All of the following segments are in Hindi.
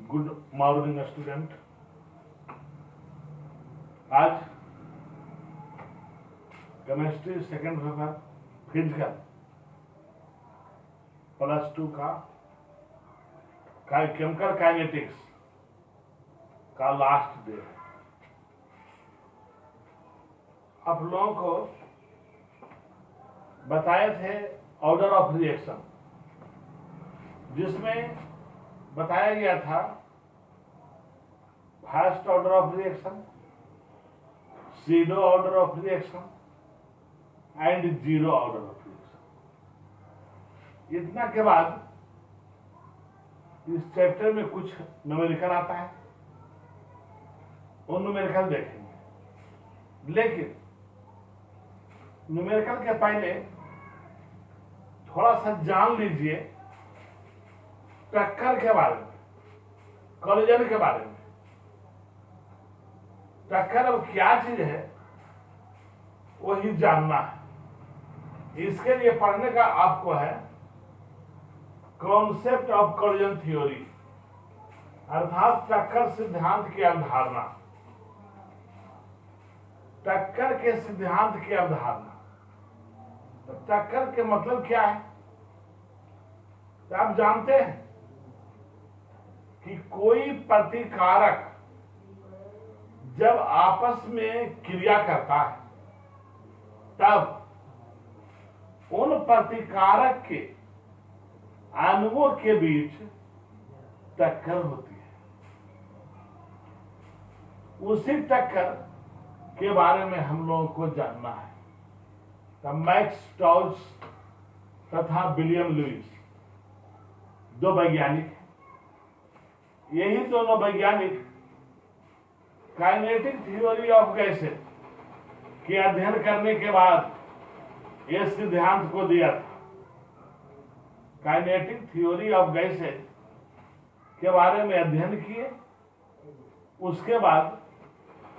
Good morning student. आज केमिस्ट्री सेकेंड पेपर फिजिकल +2 का केमिकल काइनेटिक्स का लास्ट डे है। आप लोगों को बताए थे ऑर्डर ऑफ रिएक्शन, जिसमें बताया गया था first order of reaction, pseudo order of reaction and zero order of reaction. इतना के बाद इस चैप्टर में कुछ न्यूमेरिकल आता है, वो न्यूमेरिकल देखेंगे। लेकिन न्यूमेरिकल के पहले थोड़ा सा जान लीजिए टक्कर के बारे में, कोलिजन के बारे में। टक्कर अब क्या चीज है वही जानना है। इसके लिए पढ़ने का आपको है कॉन्सेप्ट ऑफ कोलिजन थ्योरी, अर्थात टक्कर सिद्धांत की अवधारणा। टक्कर के सिद्धांत की अवधारणा, तो टक्कर के मतलब क्या है? तो आप जानते हैं कि कोई प्रतिकारक जब आपस में क्रिया करता है तब उन प्रतिकारक के अणुओं के बीच टक्कर होती है। उसी टक्कर के बारे में हम लोगों को जानना है। तो मैक्स स्टॉल्स तथा विलियम लुइस दो वैज्ञानिक हैं। यही दोनों वैज्ञानिक काइनेटिक थ्योरी ऑफ गैसेस के अध्ययन करने के बाद यह सिद्धांत को दिया था। काइनेटिक थ्योरी ऑफ गैसेस के बारे में अध्ययन किए, उसके बाद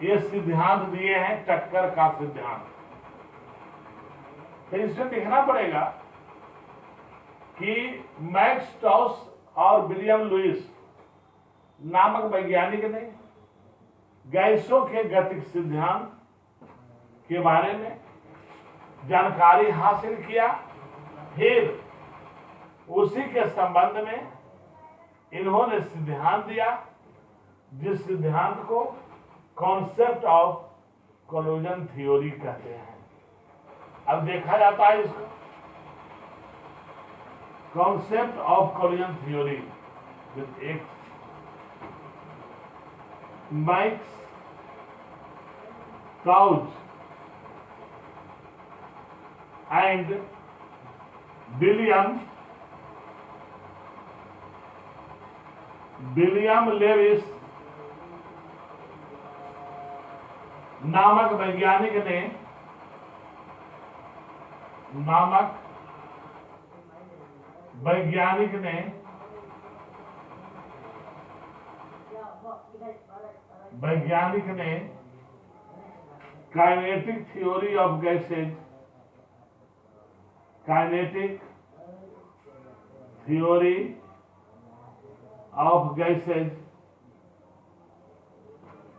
ये सिद्धांत दिए हैं, टक्कर का सिद्धांत। तो इसमें देखना पड़ेगा कि मैक्स स्टॉल्स और विलियम लुइस नामक वैज्ञानिक ने गैसों के गतिक सिद्धांत के बारे में जानकारी हासिल किया। फिर उसी के संबंध में इन्होंने सिद्धांत दिया, जिस सिद्धांत को कॉन्सेप्ट ऑफ कोलिजन थ्योरी कहते हैं। अब देखा जाता है इसको concept of collision theory with एक मैक्स स्टॉल्स एंड विलियम लेविस नामक वैज्ञानिक ने काइनेटिक थ्योरी ऑफ गैसेज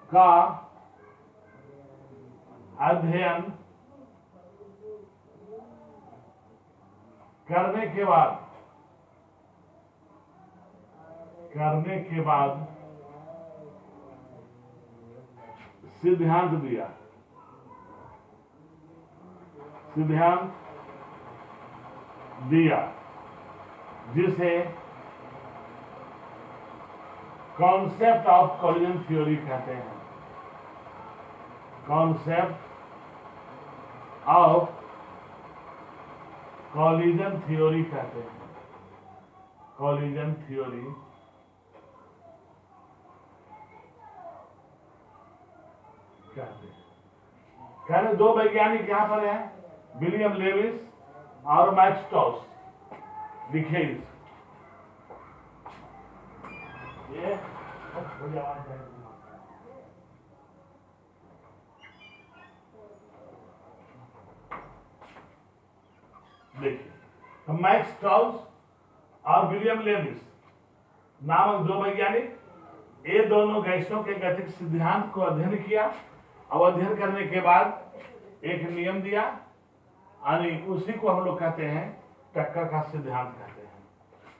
का अध्ययन करने के बाद सिद्धांत दिया जिसे कॉन्सेप्ट ऑफ कोलिजन थ्योरी कहते हैं। कॉन्सेप्ट ऑफ कोलिजन थ्योरी कहते हैं। कोलिजन थ्योरी कहते हैं। कहने दो वैज्ञानिक यहां पर हैं, विलियम लेविस और मैक्स स्टॉल्स। लिखिए ये देखिए, तो मैक्स स्टॉल्स और विलियम लेविस नामक दो वैज्ञानिक ये दोनों गैसों के गतिक सिद्धांत को अध्ययन किया। अब अध्ययन करने के बाद एक नियम दिया, यानी उसी को हम लोग कहते हैं टक्कर का सिद्धांत कहते हैं।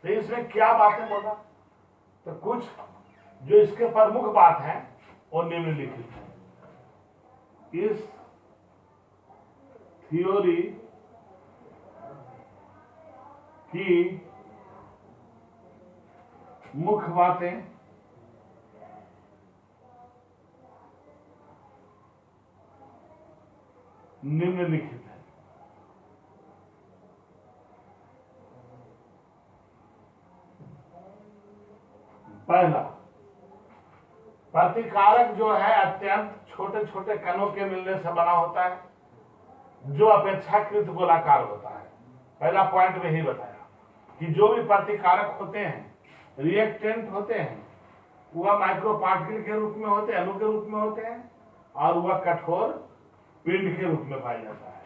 तो इसमें क्या बातें बोला, तो कुछ जो इसके प्रमुख बात है वो निम्नलिखित है। इस थ्योरी की मुख्य बातें निम्नलिखित है। पहला, प्रतिकारक जो है अत्यंत छोटे छोटे कणों के मिलने से बना होता है, जो अपेक्षाकृत गोलाकार होता है। पहला पॉइंट में ही बताया कि जो भी प्रतिकारक होते हैं, रिएक्टेंट होते हैं, वह माइक्रो पार्टिकल के रूप में होते हैं, अणु के रूप में होते हैं, और वह कठोर पिंड के रूप में पाया जाता है।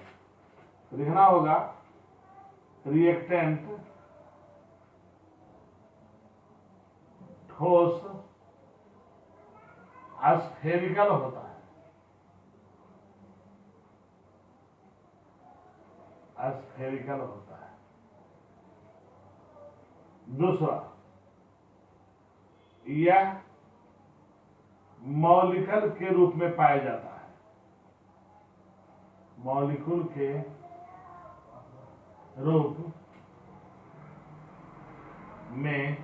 लिखना होगा रिएक्टेंट ठोस स्फेरिकल होता है, स्फेरिकल होता है। दूसरा, यह मॉलिक्यूल के रूप में पाया जाता है, मॉलिक्यूल के रूप में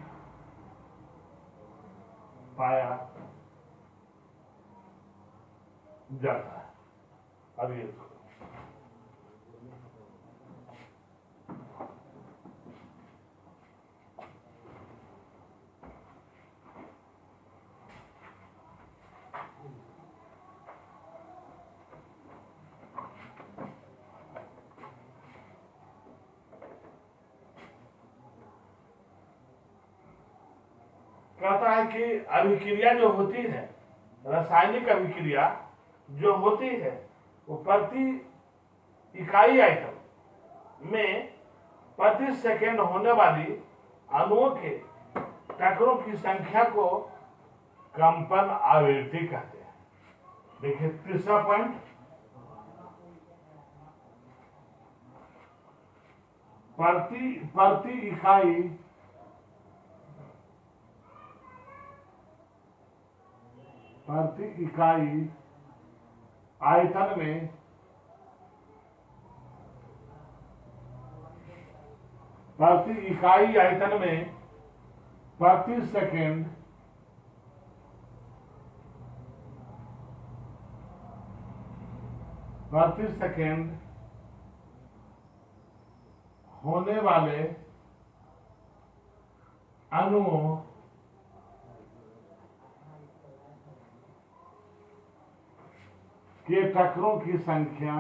पाया जाता है। अब ये कहता है कि अभिक्रिया जो होती है, रासायनिक अभिक्रिया जो होती है, वो प्रति इकाई आइटम में प्रति सेकेंड होने वाली अणुओं के टक्करों की संख्या को कंपन आवृत्ति कहते हैं। देखिए तीसरा पॉइंट, प्रति इकाई आयतन में प्रति सेकेंड होने वाले अणुओं के टक्करों की संख्या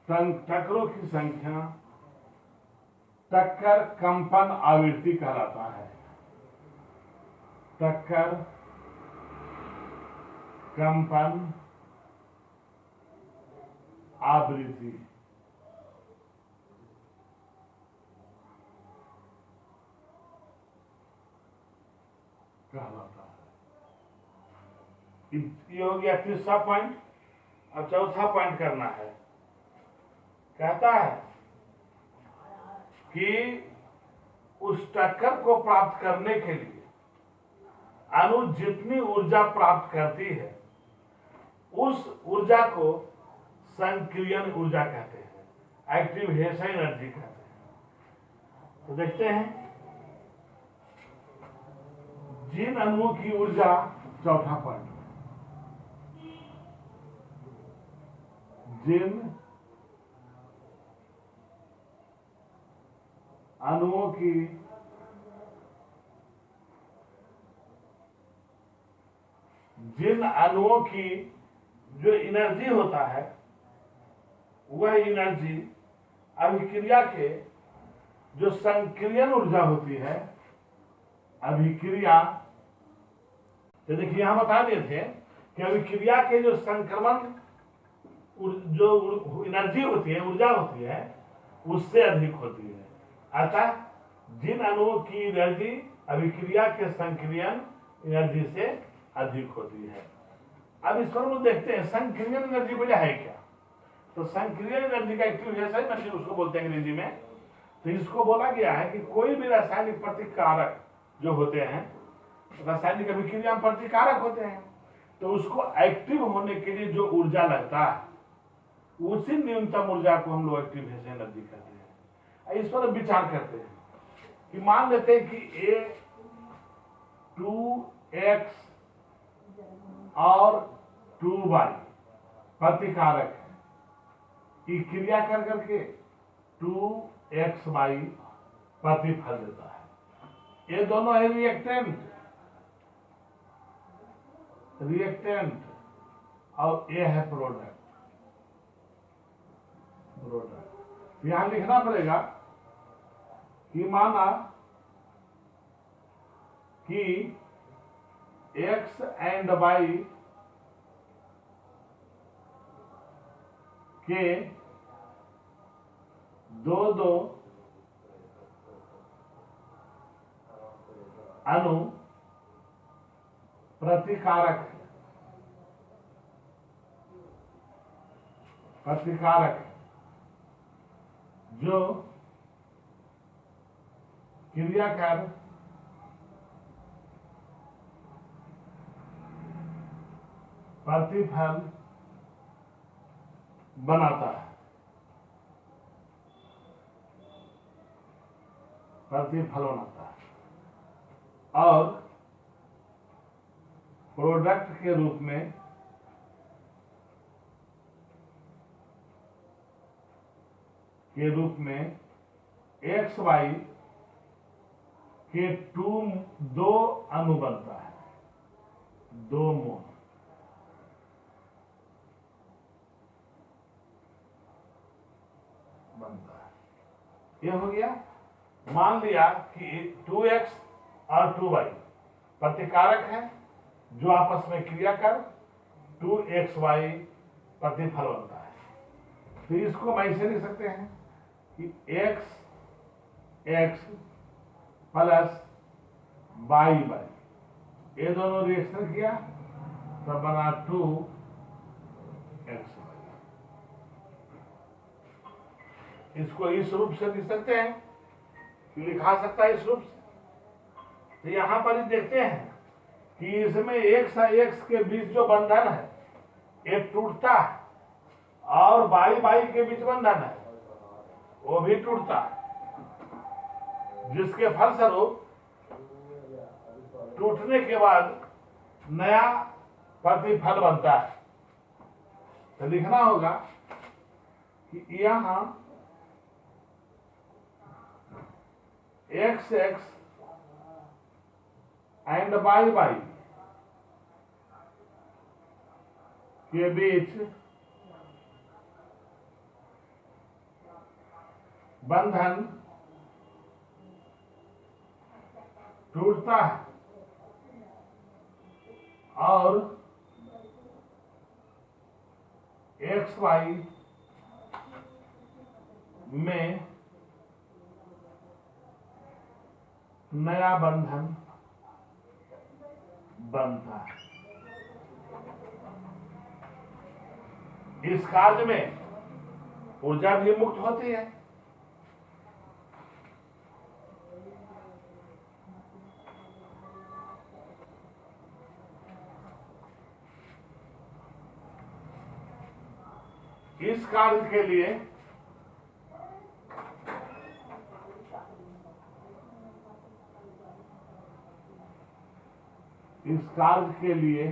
टक्करों की संख्या टक्कर कंपन आवृत्ति कहलाता है। टक्कर कंपन आवृत्ति कहलाता है। ये हो गया तीसरा पॉइंट। अब चौथा पॉइंट करना है। कहता है कि उस टक्कर को प्राप्त करने के लिए अणु जितनी ऊर्जा प्राप्त करती है, उस ऊर्जा को संक्रियन ऊर्जा कहते हैं, एक्टिवेशन एनर्जी कहते हैं। तो देखते हैं जिन अणुओं की ऊर्जा, चौथा पॉइंट, जिन अणुओं की जो एनर्जी होता है, वह एनर्जी अभिक्रिया के जो संक्रियन ऊर्जा होती है, अभिक्रिया, तो देखिए यहां बता दिए थे कि अभिक्रिया के जो संक्रमण जो एनर्जी होती है, ऊर्जा होती है, उससे अधिक होती है। अतः जिन अणुओं की एनर्जी अभिक्रिया के संक्रियन एनर्जी से अधिक होती है। अब इस पर हम देखते हैं संक्रियन एनर्जी वजह है क्या। तो संक्रियन एनर्जी का एक्टिवेशन एनर्जी उसको बोलते हैं अंग्रेजी में। तो इसको बोला गया है कि कोई भी रासायनिक प्रतिकारक जो होते हैं, रासायनिक अभिक्रिया में प्रतिकारक होते हैं, तो उसको एक्टिव होने के लिए जो ऊर्जा लगता है, उसी न्यूनतम ऊर्जा को हम लोग एक्टिवेशन एनर्जी कहते हैं। इस पर विचार करते हैं कि मान लेते हैं कि A2X और 2Y प्रतिकारक है, ये क्रिया कर करके 2XY प्रतिफल देता है। ये दोनों है रिएक्टेंट और ये है प्रोडक्ट। यहां लिखना पड़ेगा कि माना कि X एंड Y के दो अणु प्रतिकारक जो क्रिया कर प्रतिफल बनाता है, और प्रोडक्ट के रूप में XY के दो अणु बनता है, दो मोल बनता है। यह हो गया। मान लिया कि 2X और 2Y प्रतिकारक है जो आपस में क्रिया कर 2XY प्रतिफल बनता है। तो इसको हम ऐसे लिख सकते हैं कि X प्लस Y ये दोनों रिएक्शन किया तब बना 2XY। इसको इस रूप से लिख सकते हैं, लिखा सकता है इस रूप से। तो यहां पर देखते हैं कि इसमें X और X के बीच जो बंधन है ये टूटता है, और Y के बीच बंधन है वो भी टूटता है, जिसके फलस्वरूप टूटने के बाद नया प्रतिफल बनता है। तो लिखना होगा कि यहां XX एंड Y के बीच बंधन टूटता है, और XY में नया बंधन बनता है। इस कार्य में ऊर्जा भी मुक्त होती है। इस कार्य के लिए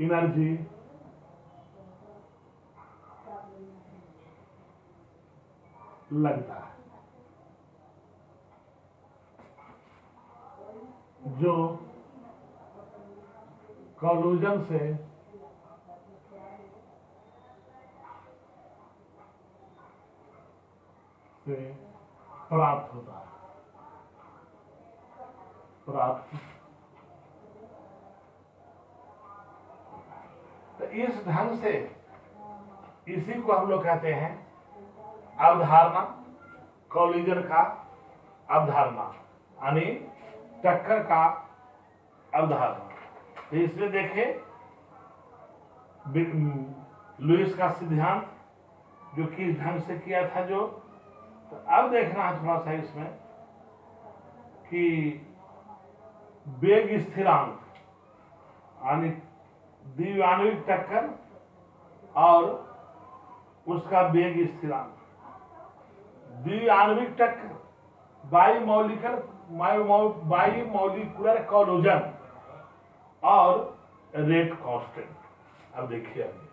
एनर्जी लगता है, जो कोलिजन से प्राप्त होता है। इस ढंग से इसी को हम लोग कहते हैं अवधारणा, कोलिजन का अवधारणा, यानी टक्कर का अवधारणा। तो इसमें देखें लुईस का सिद्धांत जो किस ढंग से किया था जो, तो अब देखना है थोड़ा सा इसमें कि वेग स्थिरांक यानी द्विआण्विक टक्कर और उसका वेग स्थिरांक। द्विआण्विक टक्कर बाइमोलिकुलर कोलिजन और रेट कांस्टेंट। अब देखिए आगे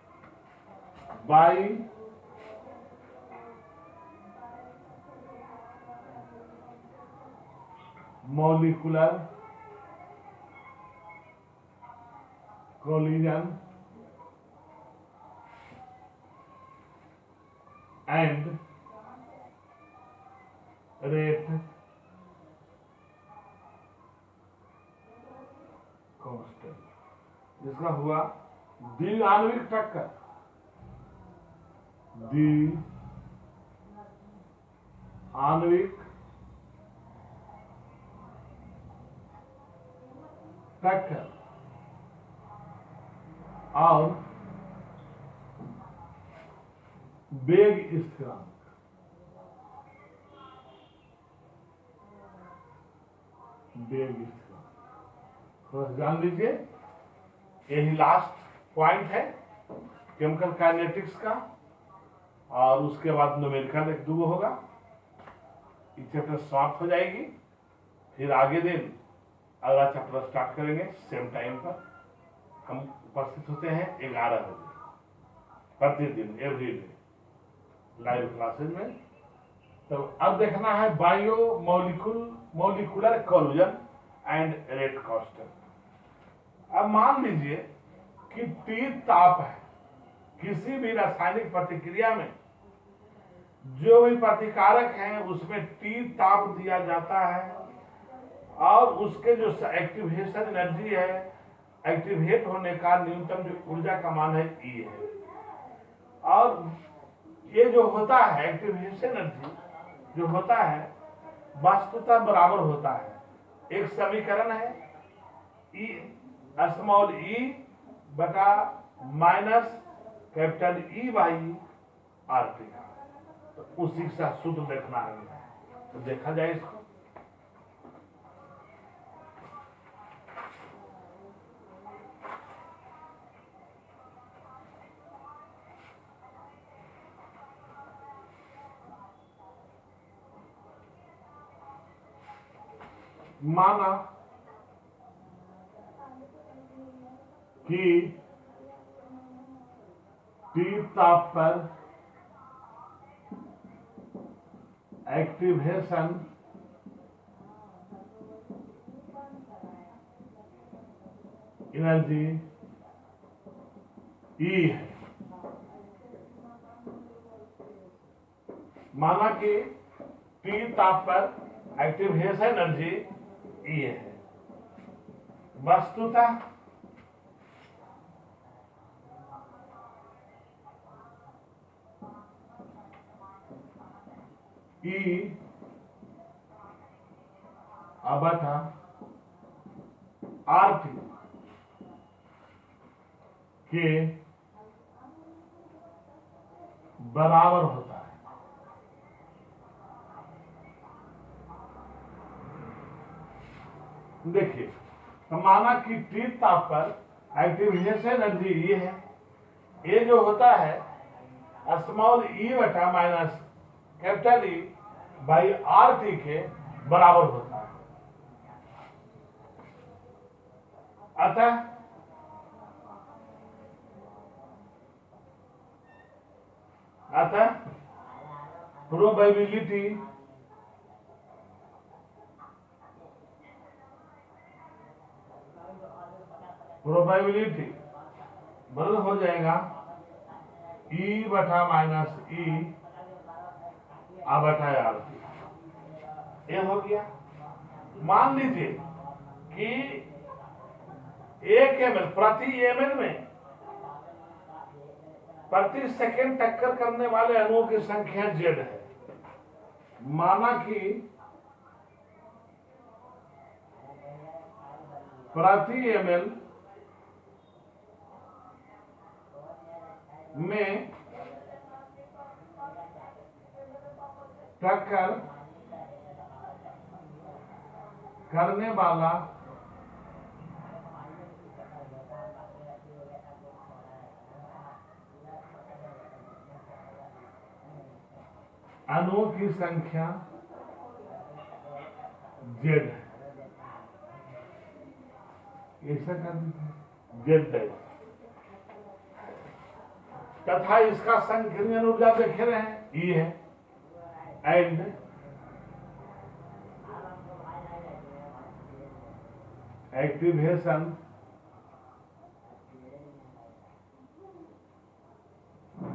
बाइमोलिकुलर कोलिजन एंड रेट कांस्टेंट, जिसका हुआ द्विआण्विक टक्कर, द्विआण्विक टक्कर और वेग स्थिरांक। वेग स्थिरांक थोड़ा जान लीजिए, यही लास्ट पॉइंट है केमिकल काइनेटिक्स का, और उसके बाद न्यूमेरिकल एक दो होगा। ये चैप्टर समाप्त हो जाएगी, फिर आगे दिन अगला चैप्टर स्टार्ट करेंगे। सेम टाइम पर हम उपस्थित होते हैं 11 बजे प्रतिदिन, एवरीडे लाइव क्लासेज में। तो अब देखना है biomolecular collision and rate constant. अब मान लीजिए कि T ताप है, किसी भी रासायनिक प्रतिक्रिया में जो भी प्रतिकारक है उसमें T ताप दिया जाता है, और उसके जो एक्टिवेशन एनर्जी है, एक्टिवेट होने का न्यूनतम जो ऊर्जा का मान है E है। और ये जो होता है एक्टिवेशन एनर्जी जो होता है वास्तुतः बराबर होता है, एक समीकरण है E स्मॉल e बटा minus capital E by RT। तो उसी का सूत्र देखना है, तो देखा जाए इसको। माना कि T ताप पर एक्टिवेशन एनर्जी E है। माना कि T ताप पर एक्टिवेशन एनर्जी E है। वस्तुतः E बटा RT के बराबर होता है। देखिए, तो माना कि T ताप पर एक्टिवेशन एनर्जी ये है, ये जो होता है स्मॉल e बटा minus capital E by RT के बराबर होता है। अतः प्रोबेबिलिटी बदल हो जाएगा E बटा माइनस E बटा RT। ये हो गया। मान लीजिए कि 1 ml प्रति ml में प्रति सेकंड टक्कर करने वाले अणुओं की संख्या Z है। माना कि प्रति ml में टक्कर करने वाला अणुओं की संख्या Z है। ऐसा कर दीजिए Z तथा इसका संकीर्ण ऊर्जा देख रहे हैं E है एंड एक्टिवेशन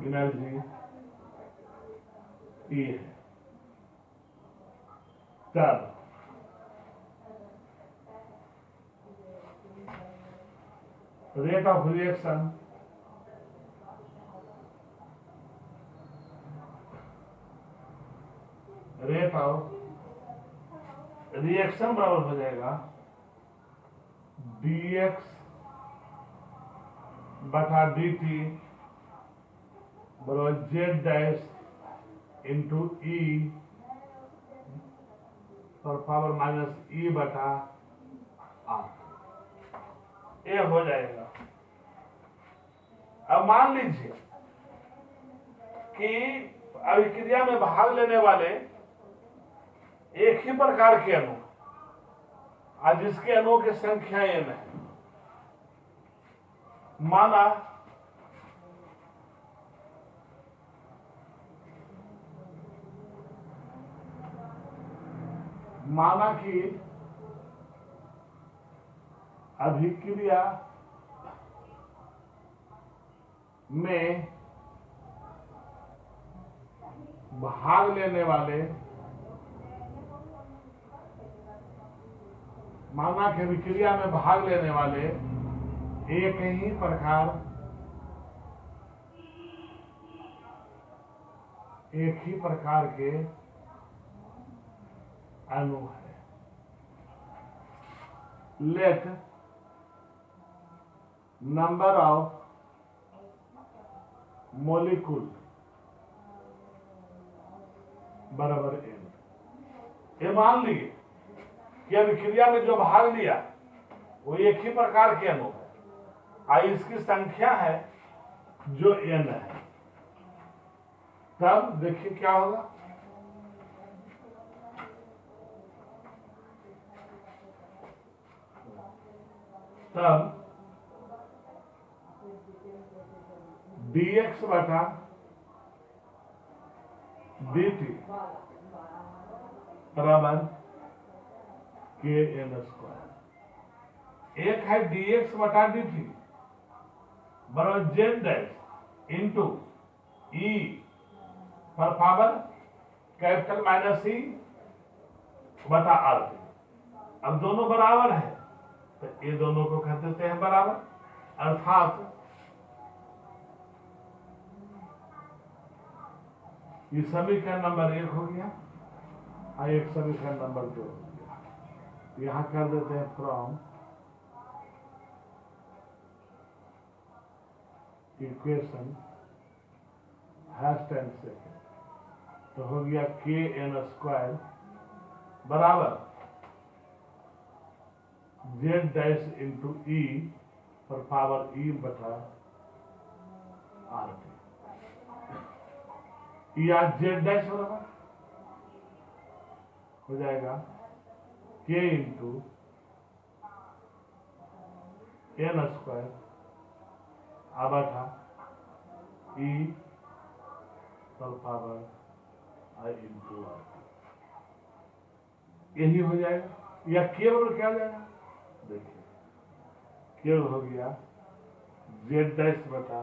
एनर्जी E है। तब रेट ऑफ रिएक्शन बराबर हो जाएगा dx बटा dt बराबर z डैश इंटू ई पावर माइनस ई बटा आर। ये हो जाएगा। अब मान लीजिए कि अभिक्रिया में भाग लेने वाले एक ही प्रकार के अणु और जिसके अणुओं की संख्या n है। माना कि अभिक्रिया में भाग लेने वाले एक ही प्रकार के अणु है। लेट नंबर ऑफ मॉलिक्यूल बराबर n। ये मान लीजिए कि अभिक्रिया में जो भाग लिया वो एक ही प्रकार के अणु है और इसकी संख्या है जो n है। तब देखिए क्या होगा। तब dx बटा dt बराबर kn स्क्वायर। एक है dx बटा dt बराबर z डैश इंटू ई पर पावर कैपिटल माइनस ई बटा आर। अब दोनों बराबर है तो ये दोनों को कह देते हैं बराबर, अर्थात ये समीकरण नंबर 1 हो गया और एक समीकरण नंबर 2 हो गया। यहां कर देते हैं from equation first and second, तो हो गया kn स्क्वायर बराबर z डैश इंटू ई पर पावर ई बटा आर टी। या z डैश बराबर हो जाएगा k इंटू n स्क्वायर आ बटा ई पर पावर आई इंटू आर। यही हो जाएगा। या केवल क्या हो जाएगा, देखिए केवल हो गया z डैश बटा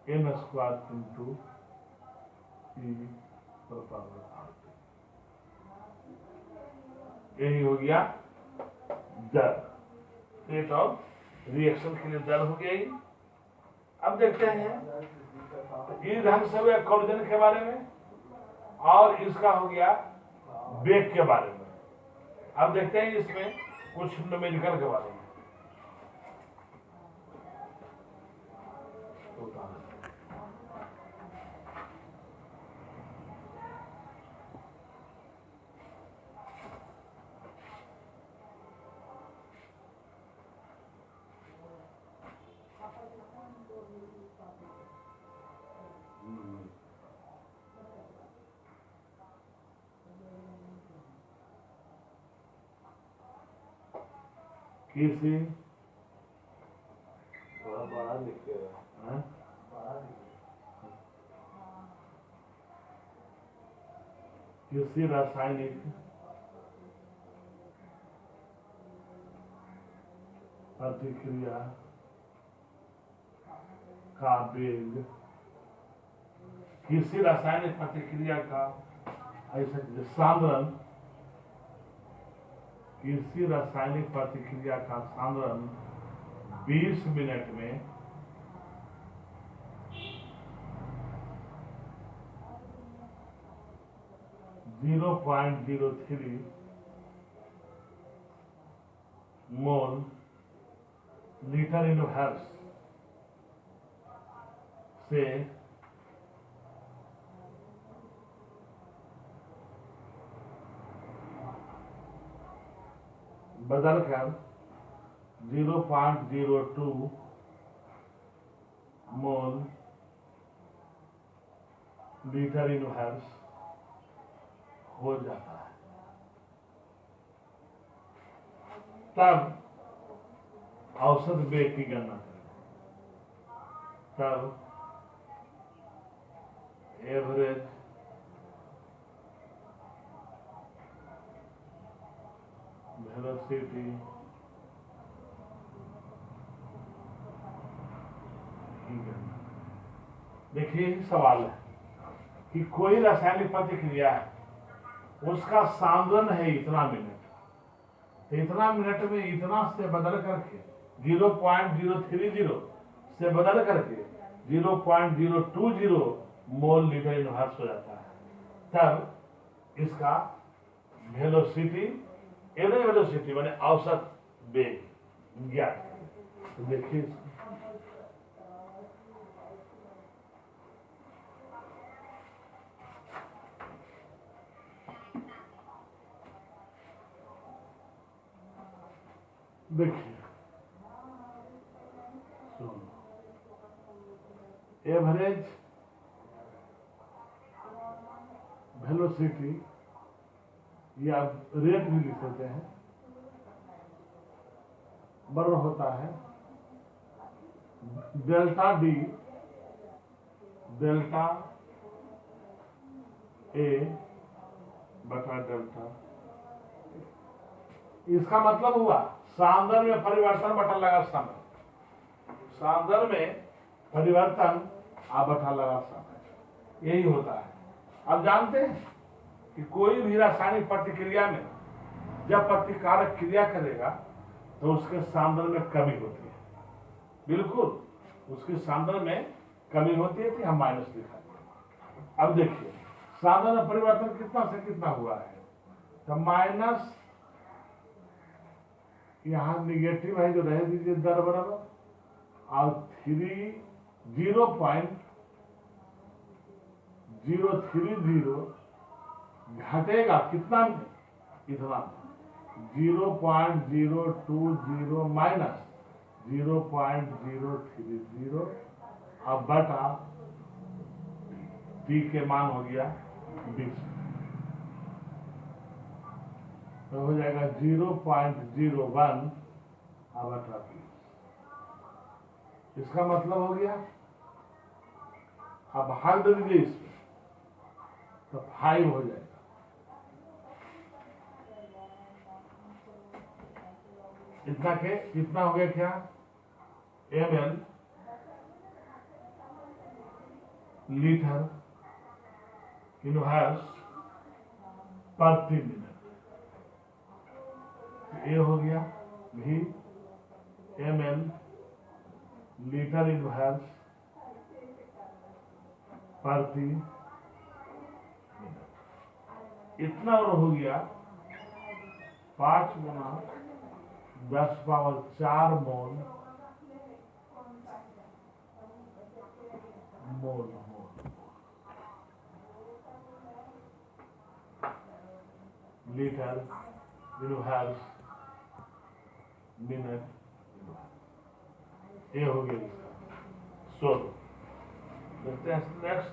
n स्क्वायर इंटू ई पर पावर आर। यही हो गया दर, रेट ऑफ रिएक्शन के लिए दर हो गई। अब देखते हैं इस ढंग से हुआ कोलिजन के बारे में, और इसका हो गया वेग के बारे में। अब देखते हैं इसमें कुछ न्यूमेरिकल के बारे में। किसी बड़ा लिखेगा, किसी रासायनिक प्रतिक्रिया का वेग, किसी रासायनिक प्रतिक्रिया का ऐसा सांद्रण, किसी रासायनिक प्रतिक्रिया का सांद्रण 20 मिनट में 0.03 मोल लीटर इन हर्स से बदलकर 0.02 मोल लीटर इन हर्स हो जाता है। तब औसत वेग की गणना करें, तब एवरेज वेलोसिटी की गणना। देखिए सवाल है कि कोई रासायनिक प्रतिक्रिया है, उसका सांद्रण है इतना मिनट, तो इतना मिनट में इतना से बदल करके 0.030 से बदल करके 0.020 मोल लीटर इन हर्स हो जाता है। तब इसका वेलोसिटी, एवरेज वेलोसिटी माने औसत वेग ज्ञात करें। तो देखिए देखिए एवरेज वेलोसिटी या रेट भी लिख सकते हैं, बराबर होता है डेल्टा डी डेल्टा ए बटा डेल्टा। इसका मतलब हुआ सांद्रण में परिवर्तन बटा लगा समय, सांद्रण में परिवर्तन बटा लगा समय, यही होता है। अब जानते हैं कि कोई भी रासायनिक प्रतिक्रिया में जब प्रतिकारक क्रिया करेगा तो उसके सांद्रण में कमी होती है, बिल्कुल उसकी सांद्रण में कमी होती है कि हम माइनस लिखा। अब देखिए सांद्रण में परिवर्तन कितना से कितना हुआ है, तो माइनस यहां निगेटिव है जो रह दीजिए दर बराबर, और 0.030 घटेगा कितना में, इतना 0.020 माइनस 0.030 अब बटा टी के मान हो गया 20, तो हो जाएगा 0.01 अब 18। इसका मतलब हो गया, अब भाग दे दीजिए इसमें तो 5 हो जाएगा। इतना के कितना हो गया क्या, ml लीटर इन हर्स प्रति मिनट। ये हो गया भी ml लीटर इन हर्स प्रति इतना और हो गया 5 गुना 10⁴ मोल मोल मोल लीटर यूनिवर्स मिनट ये हो गया इसका। सो देखते हैं नेक्स्ट।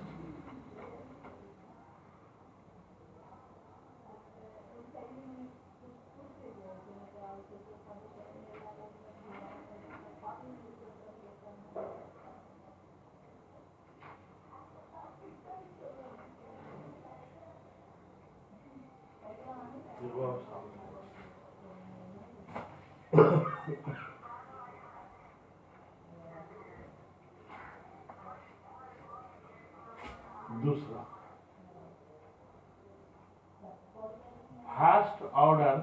दूसरा फर्स्ट ऑर्डर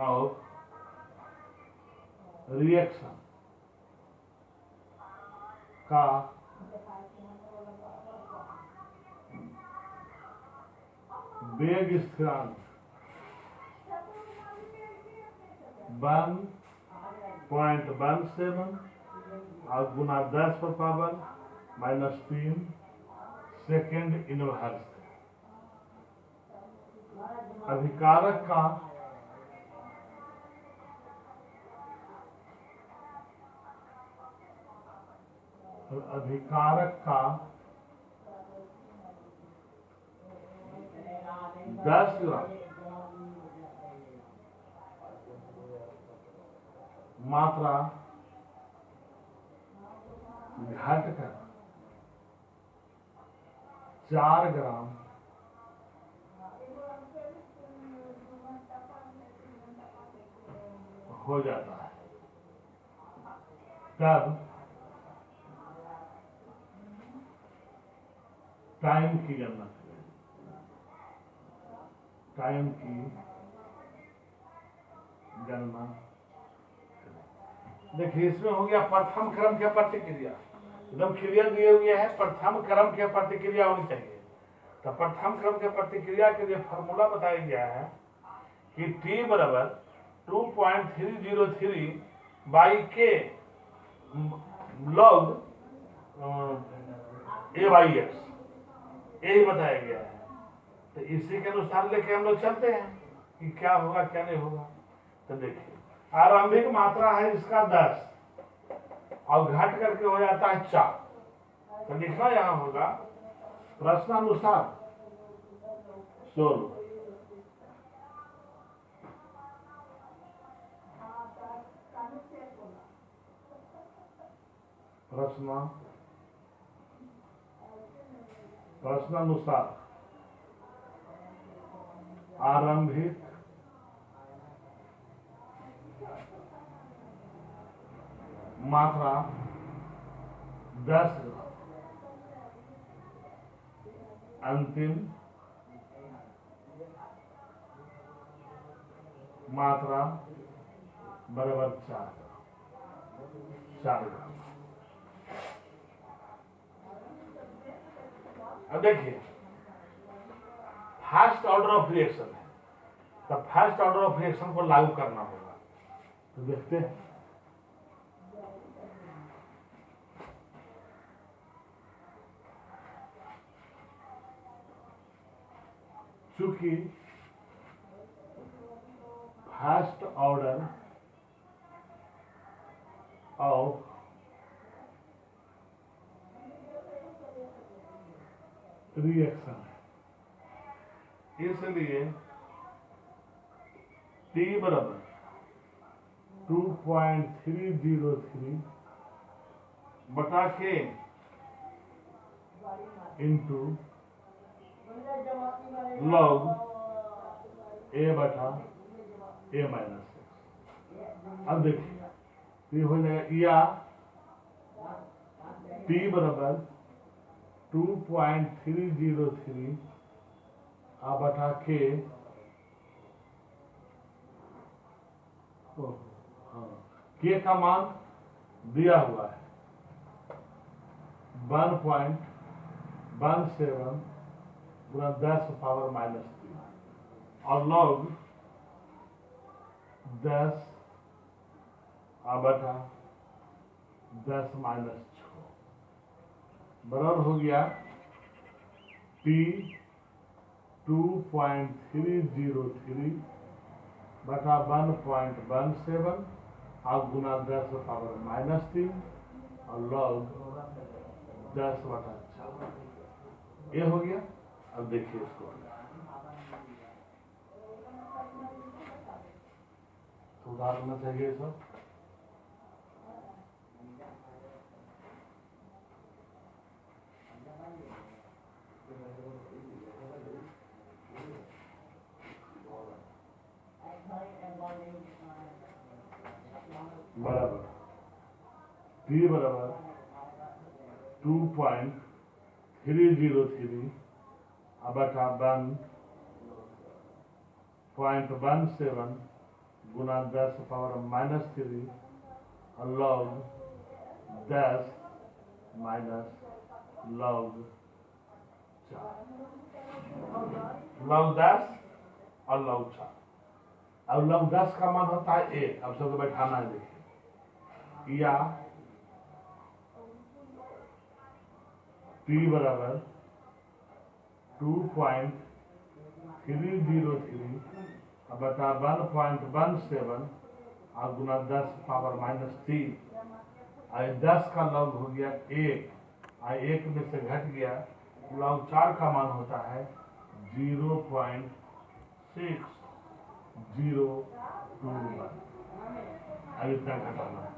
ऑफ रिएक्शन का वेग स्थिरांक 1.17 और गुना 10⁻³ सेकेंड इनवर्स। अभिकारक का अभिकारक का 10 ग्राम मात्रा घटकर 4 ग्राम हो जाता है। तब टाइम की गणना करें। टाइम की गणना देखिए इसमें हो गया प्रथम क्रम की प्रतिक्रिया। एकदम क्लियर दिए हुए है प्रथम क्रम की प्रतिक्रिया होनी चाहिए। तो प्रथम क्रम की प्रतिक्रिया के लिए फॉर्मूला बताया गया है कि T बराबर 2.303 बाई के लॉग A/x यही बताया गया है। तो इसी के अनुसार लेके हम लोग चलते हैं कि क्या होगा क्या नहीं होगा। तो देखिए आरंभिक मात्रा है इसका 10 और घट करके हो जाता है 4। तो लिखना यहां होगा प्रश्नानुसार 16 प्रश्नानुसार आरंभिक मात्रा 10 ग्राम अंतिम मात्रा बराबर 4 ग्राम। अब देखिए फर्स्ट ऑर्डर ऑफ रिएक्शन है तो फर्स्ट ऑर्डर ऑफ रिएक्शन को लागू करना होगा। तो देखते हैं चूंकि फर्स्ट ऑर्डर ऑफ रिएक्शन है इसलिए T बराबर 2.303 बटा के इंटू लॉग A/A-6। अब देखिए ये हो जाएगा या T बराबर 2.303 बटा के के का मान दिया हुआ है 1.17 गुना 10⁻³ और log 10 बटा 10⁻6 बराबर हो गया P 2.303 बटा 1.17 और गुना 10⁻³ और log 10/4 ये हो गया। अब देखिए इसको सुधार होना चाहिए सब। बराबर P बराबर 2.303 बटा 1.17 गुना 10⁻³ और log 10 माइनस log 4 log 10 और log 4। अब log 10 का मान होता है 1। अब सबको बैठाना है, देखिए या P बराबर 2.303 बटा 1.17 और गुना 10⁻³ और 10 का log हो गया 1 और 1 में से घट गया। log 4 का मान होता है 0.6021। अब इतना घटाना है,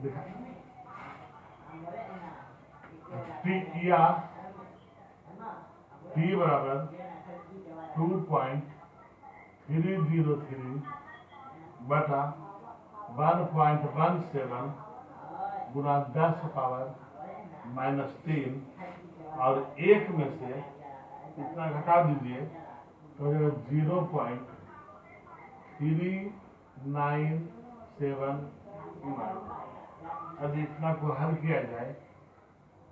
देखा P बराबर 2.303 बटा 1.17 गुना 10⁻³ और 1 में से इतना घटा दीजिए तो 0.3979। यदि इतना को हल किया जाए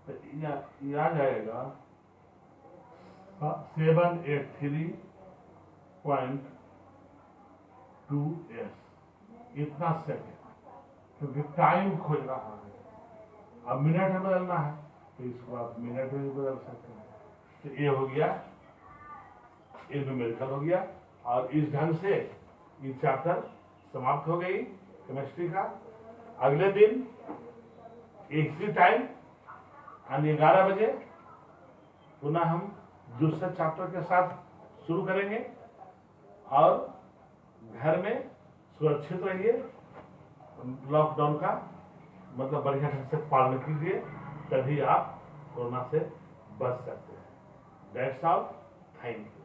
तो ये आ जाएगा 783.2s इतना सेकेंड, क्योंकि टाइम खोज रहा है। अब मिनट में बदलना है तो इसको आप मिनट में भी बदल सकते हैं। तो ये हो गया, ये न्यूमेरिकल हो गया। और इस ढंग से ये चैप्टर समाप्त हो गई केमिस्ट्री का। अगले दिन इसी टाइम यानी 11 बजे पुनः हम दूसरे चैप्टर के साथ शुरू करेंगे। और घर में सुरक्षित रहिए, लॉकडाउन का मतलब बढ़िया ढंग से पालन कीजिए, तभी आप कोरोना से बच सकते हैं। That's all, thank you.